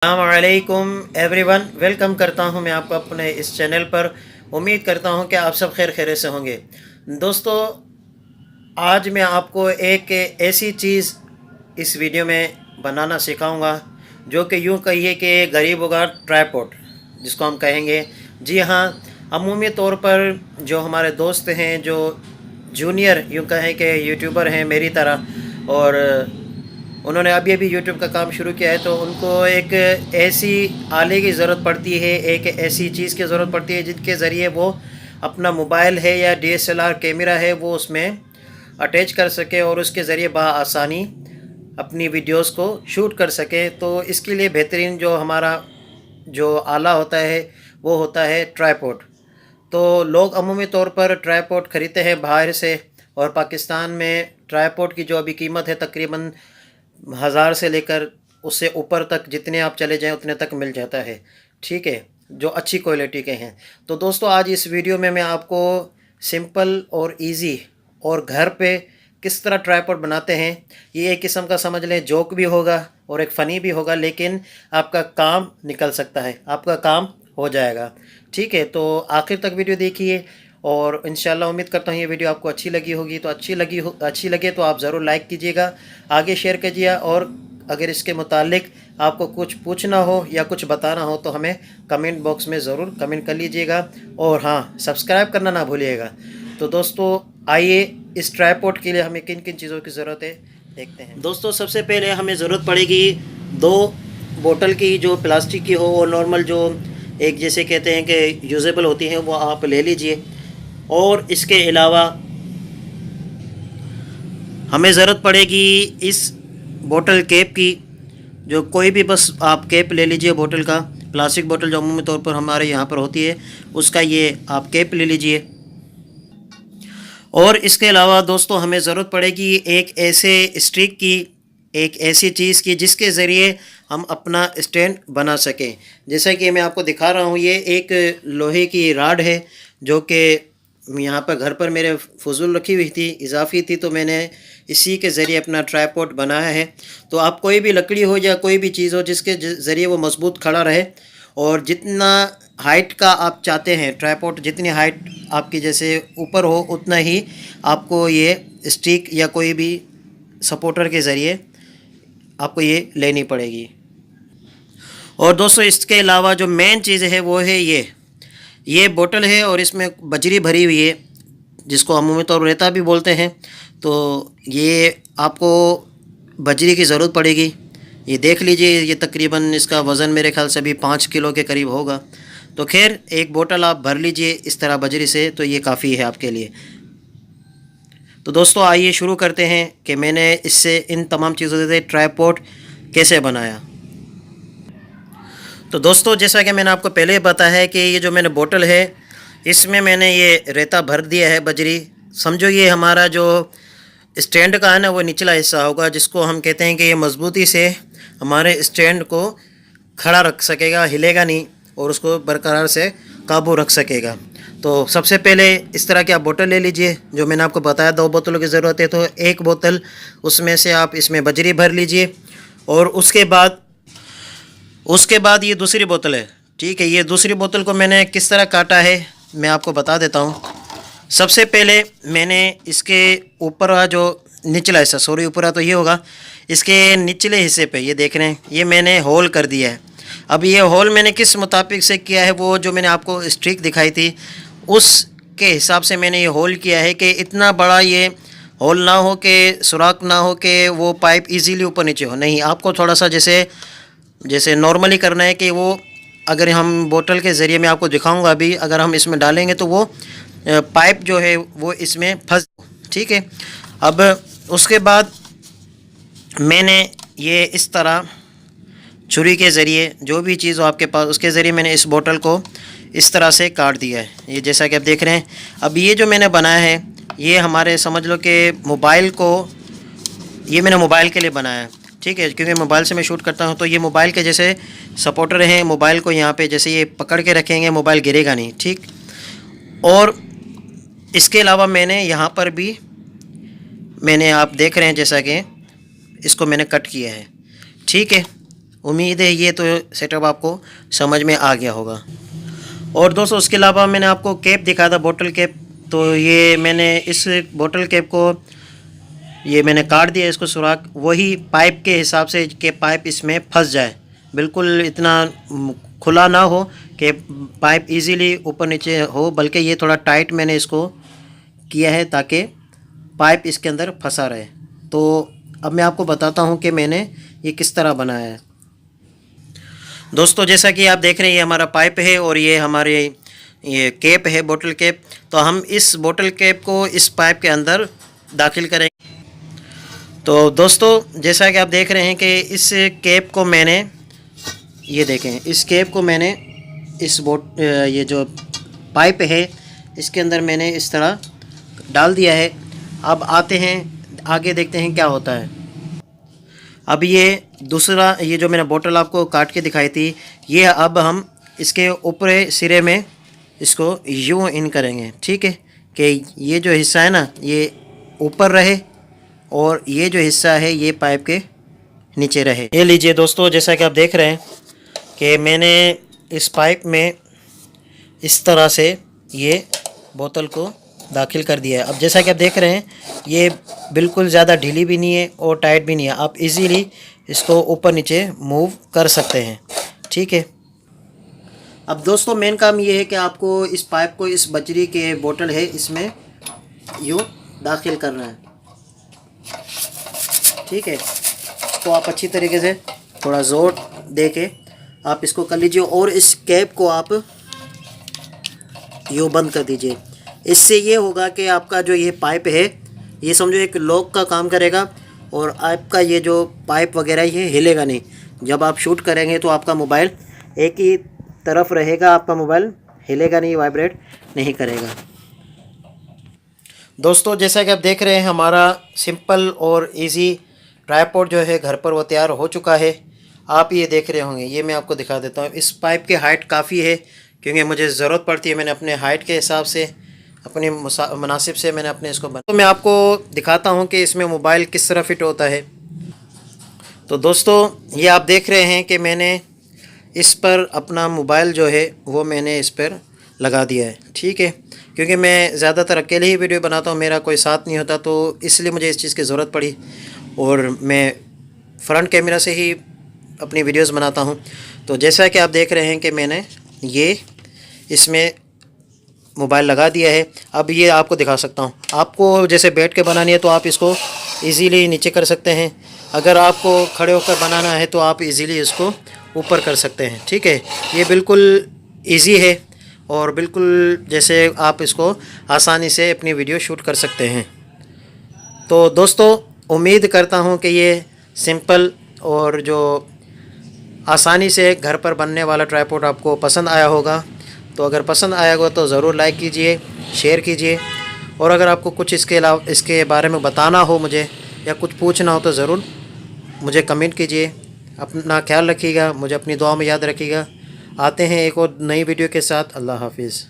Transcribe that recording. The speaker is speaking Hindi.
अस्सलामुअलैकुम एवरीवन, वेलकम करता हूं मैं आपको अपने इस चैनल पर। उम्मीद करता हूं कि आप सब खैर से होंगे। दोस्तों, आज मैं आपको एक ऐसी चीज़ इस वीडियो में बनाना सिखाऊंगा जो कि यूं कहिए कि गरीबों का ट्राइपॉड जिसको हम कहेंगे। जी हाँ, अमूमी तौर पर जो हमारे दोस्त हैं, जो जूनियर यूं कहें कि यूट्यूबर हैं मेरी तरह, और उन्होंने अभी अभी यूट्यूब का काम शुरू किया है, तो उनको एक ऐसी आले की ज़रूरत पड़ती है, एक ऐसी चीज़ की ज़रूरत पड़ती है जिसके ज़रिए वो अपना मोबाइल है या DSLR कैमरा है वो उसमें अटैच कर सके और उसके ज़रिए बआसानी अपनी वीडियोस को शूट कर सके। तो इसके लिए बेहतरीन जो हमारा जो आला होता है वो होता है ट्राइपॉड। तो लोग अमूमी तौर पर ट्राइपॉड ख़रीदते हैं बाहर से, और पाकिस्तान में ट्राइपॉड की जो अभी कीमत है तकरीबन 1000 से लेकर उससे ऊपर तक, जितने आप चले जाएं उतने तक मिल जाता है। ठीक है, जो अच्छी क्वालिटी के हैं। तो दोस्तों, आज इस वीडियो में मैं आपको सिंपल और इजी और घर पे किस तरह ट्राइपॉड बनाते हैं, ये एक किस्म का समझ लें जोक भी होगा और एक फ़नी भी होगा, लेकिन आपका काम निकल सकता है, आपका काम हो जाएगा। ठीक है, तो आखिर तक वीडियो देखिए और इंशाल्लाह उम्मीद करता हूँ ये वीडियो आपको अच्छी लगी होगी। तो अच्छी लगे तो आप ज़रूर लाइक कीजिएगा, आगे शेयर कीजिए, और अगर इसके मुतालिक आपको कुछ पूछना हो या कुछ बताना हो तो हमें कमेंट बॉक्स में ज़रूर कमेंट कर लीजिएगा, और हाँ, सब्सक्राइब करना ना भूलिएगा। तो दोस्तों, आइए इस ट्राइपॉड के लिए हमें किन किन चीज़ों की ज़रूरत है देखते हैं। दोस्तों, सबसे पहले हमें ज़रूरत पड़ेगी 2 बोतल की, जो प्लास्टिक की हो और नॉर्मल जो एक जैसे कहते हैं कि यूज़ेबल होती हैं, वो आप ले लीजिए। और इसके अलावा हमें ज़रूरत पड़ेगी इस बोतल कैप की, जो कोई भी बस आप कैप ले लीजिए बोतल का, प्लास्टिक बोतल जो अमूमी तौर पर हमारे यहाँ पर होती है उसका ये आप कैप ले लीजिए। और इसके अलावा दोस्तों, हमें ज़रूरत पड़ेगी एक ऐसे स्टिक की, एक ऐसी चीज़ की जिसके ज़रिए हम अपना स्टैंड बना सकें। जैसा कि मैं आपको दिखा रहा हूँ, ये एक लोहे की राड है जो कि यहाँ पर घर पर मेरे फजूल रखी हुई थी, इजाफी थी, तो मैंने इसी के ज़रिए अपना ट्राइपॉड बनाया है। तो आप कोई भी लकड़ी हो या कोई भी चीज़ हो जिसके ज़रिए वो मजबूत खड़ा रहे, और जितना हाइट का आप चाहते हैं ट्राइपॉड, जितनी हाइट आपकी जैसे ऊपर हो उतना ही आपको ये स्टिक या कोई भी सपोर्टर के ज़रिए आपको ये लेनी पड़ेगी। और दोस्तों, इसके अलावा जो मेन चीज़ है वो है ये बोतल है, और इसमें बजरी भरी हुई है जिसको अमूमी तौर पर रेता भी बोलते हैं। तो ये आपको बजरी की ज़रूरत पड़ेगी। ये देख लीजिए, ये तकरीबन इसका वज़न मेरे ख्याल से भी 5 किलो के करीब होगा। तो खैर, एक बोतल आप भर लीजिए इस तरह बजरी से, तो ये काफ़ी है आपके लिए। तो दोस्तों, आइए शुरू करते हैं कि मैंने इससे इन तमाम चीज़ों से ट्राइपॉड कैसे बनाया। तो दोस्तों, जैसा कि मैंने आपको पहले बताया है कि ये जो मैंने बोतल है इसमें मैंने ये रेता भर दिया है, बजरी। समझो ये हमारा जो स्टैंड का है ना, वो निचला हिस्सा होगा, जिसको हम कहते हैं कि ये मजबूती से हमारे स्टैंड को खड़ा रख सकेगा, हिलेगा नहीं, और उसको बरकरार से काबू रख सकेगा। तो सबसे पहले इस तरह की आप बोतल ले लीजिए, जो मैंने आपको बताया 2 बोतलों की ज़रूरत है, तो एक बोतल उसमें से आप इसमें बजरी भर लीजिए। और उसके बाद ये दूसरी बोतल है। ठीक है, ये दूसरी बोतल को मैंने किस तरह काटा है मैं आपको बता देता हूँ। सबसे पहले मैंने इसके ऊपर जो निचला हिस्सा, सॉरी ऊपर तो ये होगा, इसके निचले हिस्से पे ये देख रहे हैं, ये मैंने होल कर दिया है। अब ये होल मैंने किस मुताबिक से किया है, वो जो मैंने आपको स्ट्रिक दिखाई थी उसके हिसाब से मैंने ये होल किया है कि इतना बड़ा ये होल ना हो कि सुराख ना हो कि वो पाइप इजीली ऊपर नीचे हो। नहीं, आपको थोड़ा सा जैसे नॉर्मली करना है कि वो, अगर हम बोतल के ज़रिए मैं आपको दिखाऊंगा अभी, अगर हम इसमें डालेंगे तो वो पाइप जो है वो इसमें फंस। ठीक है, अब उसके बाद मैंने ये इस तरह छुरी के ज़रिए, जो भी चीज़ हो आपके पास उसके ज़रिए मैंने इस बोतल को इस तरह से काट दिया है, ये जैसा कि आप देख रहे हैं। अब ये जो मैंने बनाया है ये हमारे समझ लो कि मोबाइल को, ये मैंने मोबाइल के लिए बनाया है। ठीक है, क्योंकि मोबाइल से मैं शूट करता हूँ, तो ये मोबाइल के जैसे सपोर्टर हैं। मोबाइल को यहाँ पे जैसे ये पकड़ के रखेंगे, मोबाइल गिरेगा नहीं। ठीक, और इसके अलावा मैंने यहाँ पर भी आप देख रहे हैं जैसा कि इसको मैंने कट किया है। ठीक है, उम्मीद है ये तो सेटअप आपको समझ में आ गया होगा। और दोस्तों उसके अलावा मैंने आपको कैप दिखाया था, बोतल कैप। तो ये मैंने इस बोतल कैप को ये मैंने काट दिया इसको सुराख, वही पाइप के हिसाब से कि पाइप इसमें फंस जाए, बिल्कुल इतना खुला ना हो कि पाइप इजीली ऊपर नीचे हो, बल्कि ये थोड़ा टाइट मैंने इसको किया है ताकि पाइप इसके अंदर फंसा रहे। तो अब मैं आपको बताता हूँ कि मैंने ये किस तरह बनाया है। दोस्तों जैसा कि आप देख रहे हैं ये हमारा पाइप है और ये हमारे ये कैप है, बोतल कैप। तो हम इस बोतल कैप को इस पाइप के अंदर दाखिल करेंगे। तो दोस्तों जैसा कि आप देख रहे हैं कि इस कैप को मैंने, ये देखें, इस कैप को मैंने इस ये जो पाइप है इसके अंदर मैंने इस तरह डाल दिया है। अब आते हैं आगे, देखते हैं क्या होता है। अब ये दूसरा, ये जो मैंने बोतल आपको काट के दिखाई थी, ये अब हम इसके ऊपरी सिरे में इसको यूँ इन करेंगे, ठीक है, कि ये जो हिस्सा है ना ये ऊपर रहे और ये जो हिस्सा है ये पाइप के नीचे रहे। ये लीजिए दोस्तों, जैसा कि आप देख रहे हैं कि मैंने इस पाइप में इस तरह से ये बोतल को दाखिल कर दिया है। अब जैसा कि आप देख रहे हैं ये बिल्कुल ज़्यादा ढीली भी नहीं है और टाइट भी नहीं है, आप इजीली इसको ऊपर नीचे मूव कर सकते हैं, ठीक है। अब दोस्तों मेन काम ये है कि आपको इस पाइप को इस बजरी के बोतल है इसमें यूँ दाखिल करना है, ठीक है। तो आप अच्छी तरीके से थोड़ा ज़ोर दे के आप इसको कर लीजिए और इस कैप को आप यूँ बंद कर दीजिए। इससे ये होगा कि आपका जो ये पाइप है ये समझो एक लॉक का काम करेगा और आपका ये जो पाइप वगैरह ये हिलेगा नहीं। जब आप शूट करेंगे तो आपका मोबाइल एक ही तरफ रहेगा, आपका मोबाइल हिलेगा नहीं, वाइब्रेट नहीं करेगा। दोस्तों जैसा कि आप देख रहे हैं हमारा सिंपल और इजी ट्राइपॉड जो है घर पर वो तैयार हो चुका है। आप ये देख रहे होंगे, ये मैं आपको दिखा देता हूँ। इस पाइप की हाइट काफ़ी है क्योंकि मुझे ज़रूरत पड़ती है, मैंने अपने हाइट के हिसाब से अपने मुनासिब से मैंने अपने इसको बना। तो मैं आपको दिखाता हूँ कि इसमें मोबाइल किस तरह फिट होता है। तो दोस्तों ये आप देख रहे हैं कि मैंने इस पर अपना मोबाइल जो है वो मैंने इस पर लगा दिया है, ठीक है। क्योंकि मैं ज़्यादातर अकेले ही वीडियो बनाता हूँ, मेरा कोई साथ नहीं होता, तो इसलिए मुझे इस चीज़ की ज़रूरत पड़ी और मैं फ्रंट कैमरा से ही अपनी वीडियोस बनाता हूँ। तो जैसा कि आप देख रहे हैं कि मैंने ये इसमें मोबाइल लगा दिया है। अब ये आपको दिखा सकता हूँ, आपको जैसे बैठ के बनानी है तो आप इसको इजीली नीचे कर सकते हैं, अगर आपको खड़े होकर बनाना है तो आप इजीली इसको ऊपर कर सकते हैं, ठीक है। ये बिल्कुल इजी है और बिल्कुल जैसे आप इसको आसानी से अपनी वीडियो शूट कर सकते हैं। तो दोस्तों उम्मीद करता हूँ कि ये सिंपल और जो आसानी से घर पर बनने वाला ट्राइपॉड आपको पसंद आया होगा। तो अगर पसंद आया होगा तो ज़रूर लाइक कीजिए, शेयर कीजिए, और अगर आपको कुछ इसके बारे में बताना हो मुझे या कुछ पूछना हो तो ज़रूर मुझे कमेंट कीजिए। अपना ख्याल रखिएगा, मुझे अपनी दुआ में याद रखिएगा। आते हैं एक और नई वीडियो के साथ। अल्लाह हाफिज़।